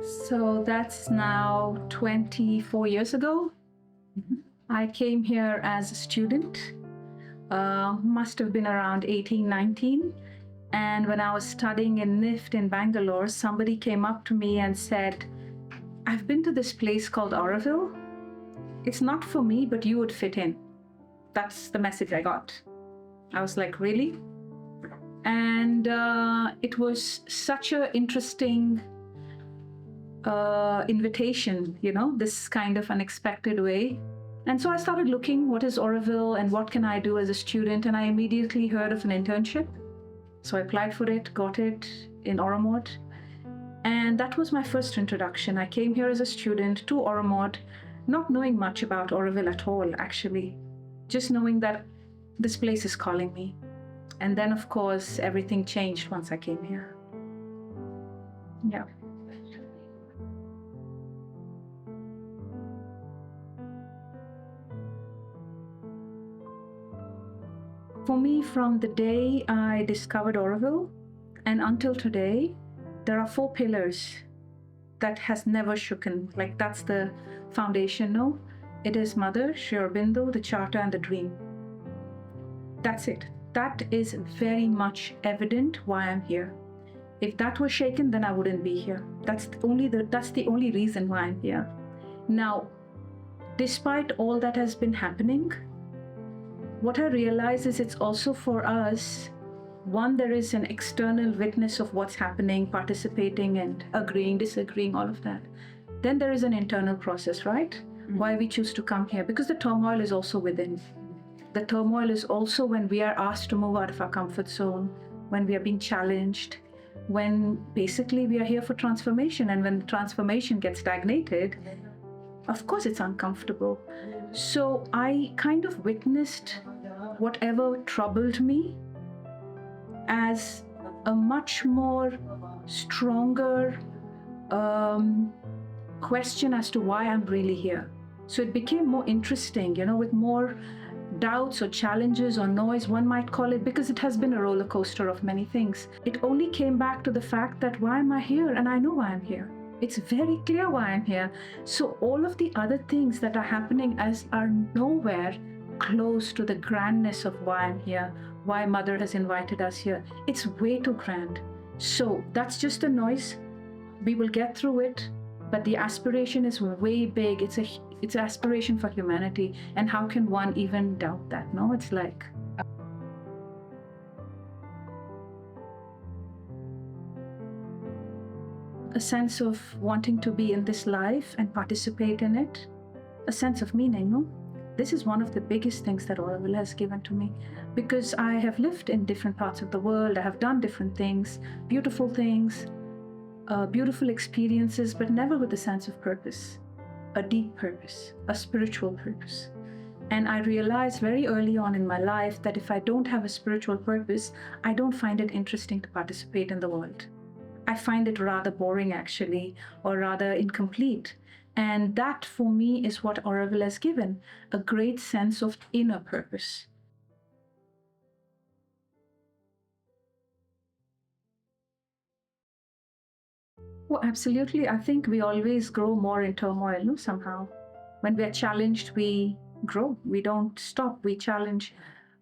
So that's now 24 years ago. I came here as a student, must have been around 18, 19. And when I was studying in NIFT in Bangalore, somebody came up to me and said, I've been to this place called Auroville. It's not for me, but you would fit in. That's the message I got. I was like, really? And it was such an interesting invitation, this kind of unexpected way. And so I started looking, what is Auroville and what can I do as a student? And I immediately heard of an internship. So I applied for it, got it in Oromod. And that was my first introduction. I came here as a student to Oromod, not knowing much about Auroville at all, actually. Just knowing that this place is calling me. And then, of course, everything changed once I came here. Yeah. For me, from the day I discovered Auroville and until today, there are 4 pillars that has never shooken. Like that's the foundation, no? It is Mother, Aurobindo, the Charter, and the Dream. That's it. That is very much evident why I'm here. If that was shaken, then I wouldn't be here. That's the only reason why I'm here. Now, despite all that has been happening, what I realize is it's also for us, one, there is an external witness of what's happening, participating and agreeing, disagreeing, all of that. Then there is an internal process, right? Mm-hmm. Why we choose to come here, because the turmoil is also within. The turmoil is also when we are asked to move out of our comfort zone, when we are being challenged, when basically we are here for transformation, and when the transformation gets stagnated, of course it's uncomfortable. So I kind of witnessed whatever troubled me as a much more stronger question as to why I'm really here. So it became more interesting, with more doubts or challenges or noise, one might call it, because it has been a roller coaster of many things. It only came back to the fact that why am I here? And I know why I'm here. It's very clear why I'm here. So all of the other things that are happening are nowhere close to the grandness of why I'm here, why Mother has invited us here. It's way too grand. So that's just a noise. We will get through it, but the aspiration is way big. It's an aspiration for humanity. And how can one even doubt that? No, it's like... a sense of wanting to be in this life and participate in it, a sense of meaning, no? This is one of the biggest things that Auroville has given to me, because I have lived in different parts of the world, I have done different things, beautiful experiences, but never with a sense of purpose, a deep purpose, a spiritual purpose. And I realized very early on in my life that if I don't have a spiritual purpose, I don't find it interesting to participate in the world. I find it rather boring, actually, or rather incomplete. And that, for me, is what Auroville has given, a great sense of inner purpose. Oh, absolutely. I think we always grow more in turmoil, no, somehow. When we are challenged, we grow. We don't stop. We challenge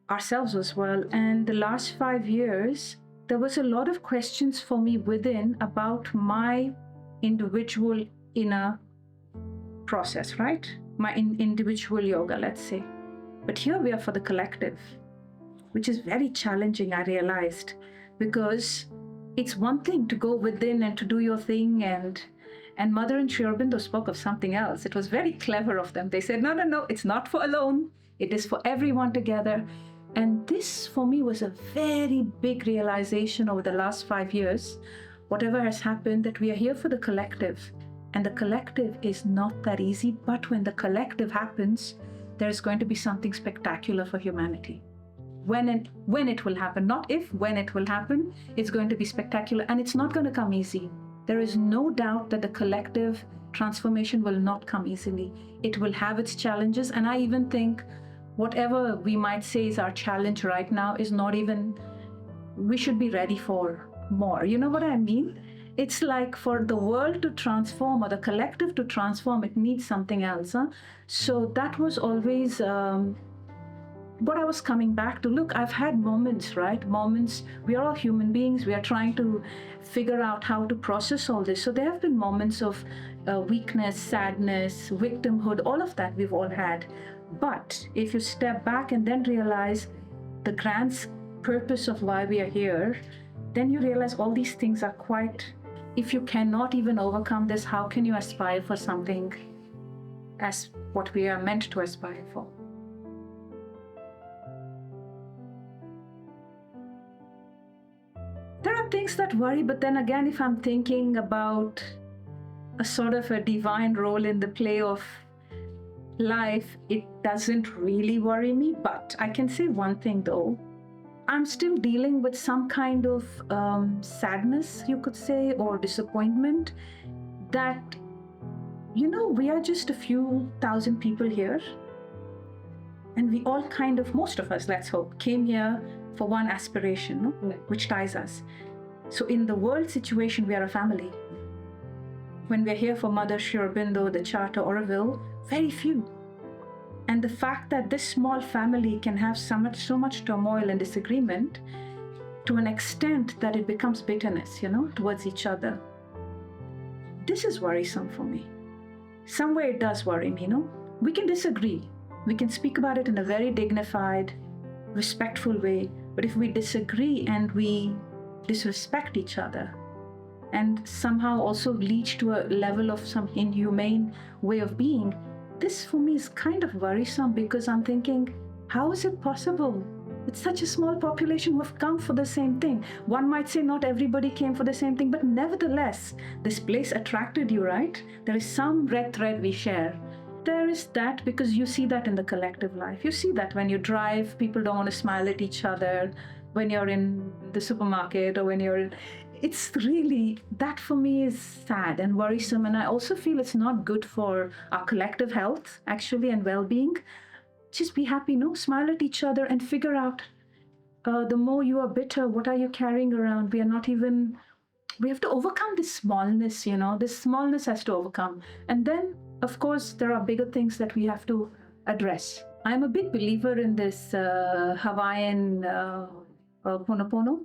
ourselves as well. And the last 5 years, there was a lot of questions for me within about my individual inner process, right? My individual yoga, let's say. But here we are for the collective, which is very challenging, I realized, because it's one thing to go within and to do your thing, and Mother and Aurobindo spoke of something else. It was very clever of them. They said, no, it's not for alone. It is for everyone together. And this, for me, was a very big realization over the last 5 years, whatever has happened, that we are here for the collective. And the collective is not that easy, but when the collective happens, there's going to be something spectacular for humanity. When it will happen, not if, when it will happen, it's going to be spectacular, and it's not going to come easy. There is no doubt that the collective transformation will not come easily. It will have its challenges, and I even think whatever we might say is our challenge right now is not even, we should be ready for more. You know what I mean? It's like for the world to transform or the collective to transform, it needs something else. Huh? So that was always what I was coming back to. Look, I've had moments, right? Moments, we are all human beings. We are trying to figure out how to process all this. So there have been moments of weakness, sadness, victimhood, all of that we've all had. But if you step back and then realize the grand purpose of why we are here, then you realize all these things are quite, if you cannot even overcome this, how can you aspire for something as what we are meant to aspire for? There are things that worry, but then again, if I'm thinking about a sort of a divine role in the play of life, it doesn't really worry me. But I can say one thing though, I'm still dealing with some kind of sadness, you could say, or disappointment that, we are just a few thousand people here. And we all kind of, most of us, let's hope, came here for one aspiration, no? Which ties us. So in the world situation, we are a family. When we're here for Mother Aurobindo, the Charter, Auroville, very few. And the fact that this small family can have so much turmoil and disagreement to an extent that it becomes bitterness, towards each other. This is worrisome for me. Somewhere it does worry me, We can disagree. We can speak about it in a very dignified, respectful way. But if we disagree and we disrespect each other and somehow also lead to a level of some inhumane way of being, this for me is kind of worrisome, because I'm thinking, how is it possible? It's such a small population who have come for the same thing. One might say not everybody came for the same thing, but nevertheless, this place attracted you, right? There is some red thread we share. There is that, because you see that in the collective life. You see that when you drive, people don't want to smile at each other. When you're in the supermarket or when you're in... It's really, that for me is sad and worrisome. And I also feel it's not good for our collective health, actually, and well-being. Just be happy, smile at each other and figure out the more you are bitter, what are you carrying around? We have to overcome this smallness, this smallness has to overcome. And then, of course, there are bigger things that we have to address. I'm a big believer in this Hawaiian Ponopono.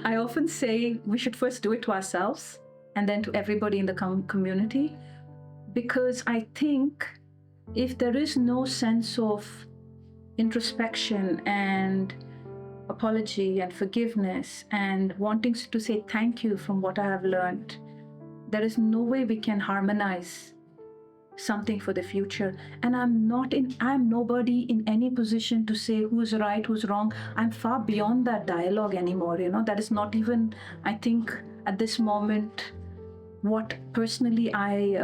I often say we should first do it to ourselves and then to everybody in the community, because I think if there is no sense of introspection and apology and forgiveness and wanting to say thank you from what I have learned, there is no way we can harmonize something for the future. And I'm nobody in any position to say who's right, who's wrong. I'm far beyond that dialogue anymore. That is not even, I think, at this moment, what personally I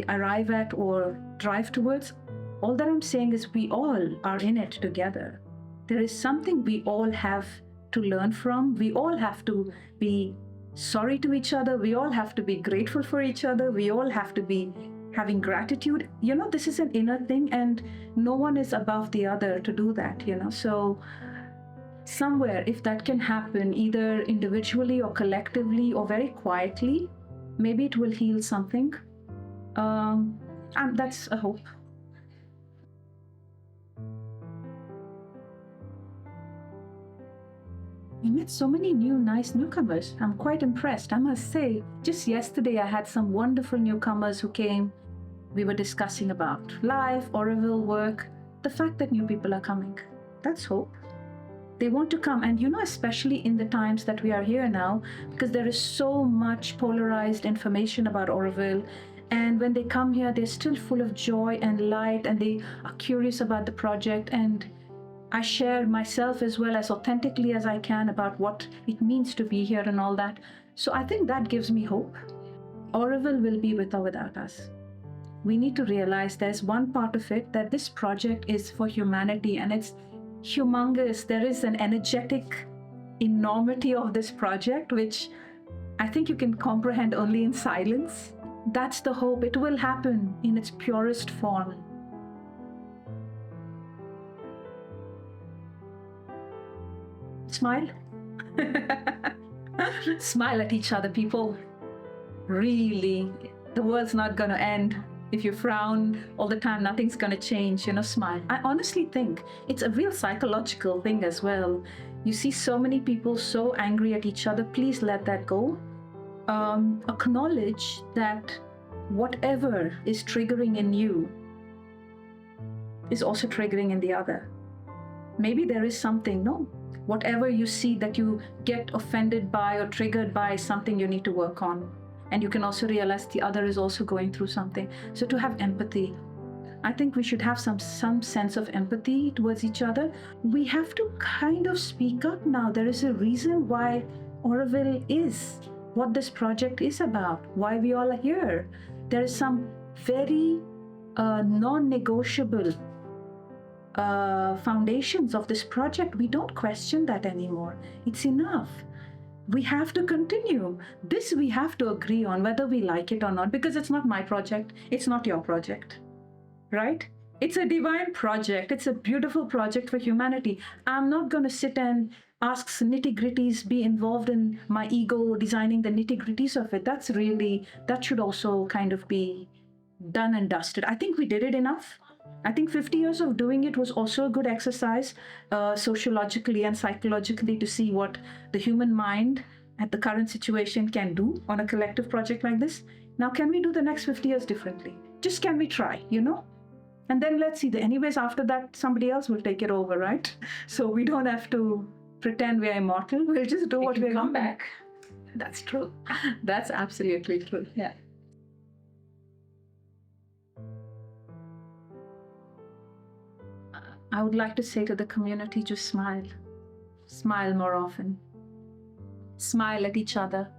arrive at or drive towards. All that I'm saying is we all are in it together. There is something we all have to learn from. We all have to be sorry to each other. We all have to be grateful for each other. We all have to be having gratitude. This is an inner thing, and no one is above the other to do that, So somewhere, if that can happen, either individually or collectively or very quietly, maybe it will heal something. And that's a hope. We met so many nice newcomers. I'm quite impressed, I must say. Just yesterday, I had some wonderful newcomers who came. We were discussing about life, Auroville work, the fact that new people are coming. That's hope. They want to come, and especially in the times that we are here now, because there is so much polarized information about Auroville. And when they come here, they're still full of joy and light, and they are curious about the project. And I share myself as well as authentically as I can about what it means to be here and all that. So I think that gives me hope. Auroville will be with or without us. We need to realize there's one part of it, that this project is for humanity, and it's humongous. There is an energetic enormity of this project, which I think you can comprehend only in silence. That's the hope. It will happen in its purest form. Smile. Smile at each other, people. Really, the world's not going to end. If you frown all the time, nothing's going to change. Smile. I honestly think it's a real psychological thing as well. You see so many people so angry at each other. Please let that go. Acknowledge that whatever is triggering in you is also triggering in the other. Maybe there is something, no? Whatever you see that you get offended by or triggered by is something you need to work on. And you can also realize the other is also going through something. So to have empathy, I think we should have some sense of empathy towards each other. We have to kind of speak up now. There is a reason why Auroville is what this project is about, why we all are here. There is some very non-negotiable foundations of this project. We don't question that anymore. It's enough. We have to continue. This we have to agree on, whether we like it or not, because it's not my project. It's not your project, right? It's a divine project. It's a beautiful project for humanity. I'm not going to sit and ask nitty-gritties, be involved in my ego, designing the nitty-gritties of it. That should also kind of be done and dusted. I think we did it enough. I think 50 years of doing it was also a good exercise, sociologically and psychologically, to see what the human mind at the current situation can do on a collective project like this. Now, can we do the next 50 years differently? Just can we try, And then let's see. Anyways, after that, somebody else will take it over, right? So we don't have to pretend we're immortal. We'll just do what we're come back. That's true. That's absolutely true. Yeah. I would like to say to the community, just smile. Smile more often. Smile at each other.